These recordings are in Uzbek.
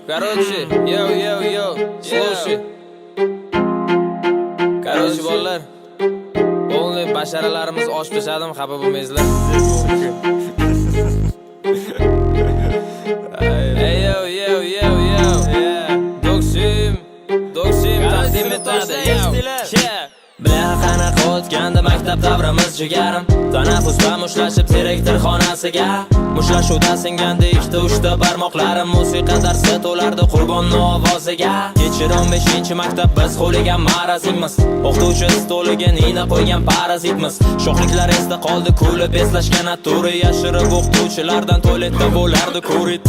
Короче, yo, слушай. Короче, bolalar. O'g'lim basharalarimiz osh pishadimi, xafa bo'lmaysizlar. Hey yo. Doksim taqdim etadi. Bilan qanaqa o'tgandi maktab davrimiz jigarim. Tanaffusda mushtlashib direktor xonasiga. Mushtlashuvda singandi ikkita uchta barmoqlarim. Musiqa darsi to'lardi qurbonning ovoziga. Kechir 15-maktab biz xuligan marazikmiz. O'qituvchi stoliga nina qo'ygan parazitmiz. Sho'xliklar esda qoldi kulib eslashgan aturi. Yashirib o'qituvchilardan tualetda bo'lardi kurit.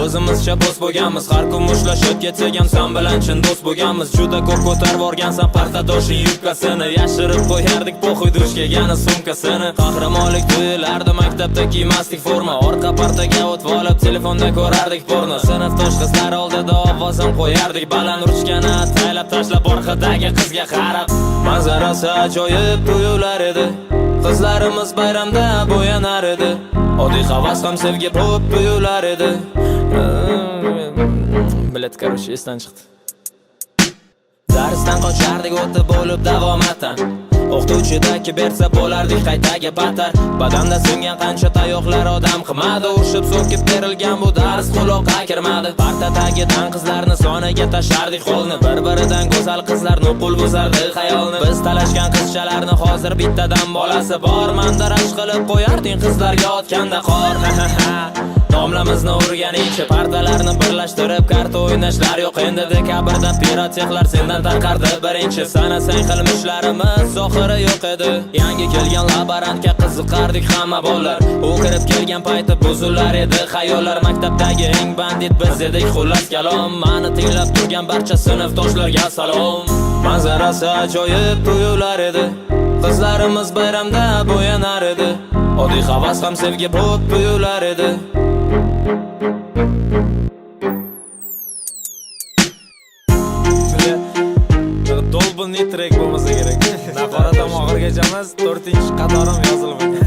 O'zimizcha do'st bo'lganmiz, har kun mushlashib ketsak ham sen bilan chin do'st bo'lganmiz. Juda ko'p ko'tarib borgansan partadoshing yubkasini, yashirib qo'yardik po'xuy dush kelgani sumkasini. Qahramonlik tuyulardi maktabda kiymasdik forma, orqa partaga o'tib olib telefonda ko'rardik porno. Sinfdosh qizlar oldida ovozim qo'yardik baland, ruchkani ataylab tashlab orqadagi qizga qarab. Manzarasi ajoyib tuyular edi, qizlarimiz bayramda bo'yanar edi. Oddiy havas ham sevgi bo'lib tuyular edi. Bilet, короче, esdan chiqdi. Darsdan qochardik o'tib bo'lib davomatdan. O'qituvchidagi bersa bo'lardik qaytaga battar. Badanda singan qancha tayoqlar odam qilmadi. Urishib so'kib berilgan bu dars quloqqa kirmadi. Parta tagidan qizlarni soniga tashardik qo'lni. Bir-biridan go'zal qizlar nuqul buzardi xayolni. Biz talashgan qizchalarni hozir bittadan bolasi bor. Mandaraj qilib qo'yarding qizlarga otganda qor. Domlamizni urganicha partalarni birlashtirib karta o'ynashlar yo'q endi. Dekabrda pirotexlar sendan tarqardi birinchi. Sanasang qilmishlarimiz zohiri yo'q edi. Yangi kelgan laborantga qiziqardik hamma bolalar. U kirib kelgan payti buzular edi xayollar. Maktabdagi eng bandit biz edik xullas kalom. Mani tinglab turgan barcha sinfdoshlarga salom. Manzarasi ajoyib tuyular edi, qizlarimiz bayramda bo'yanar edi. Oddiy havas ham sevgi bo'lib tuyular edi. Dolbinli trek bo'lmasa kerak. Naqoradan oxirgacha emas, 4-qatorim yozilmagan.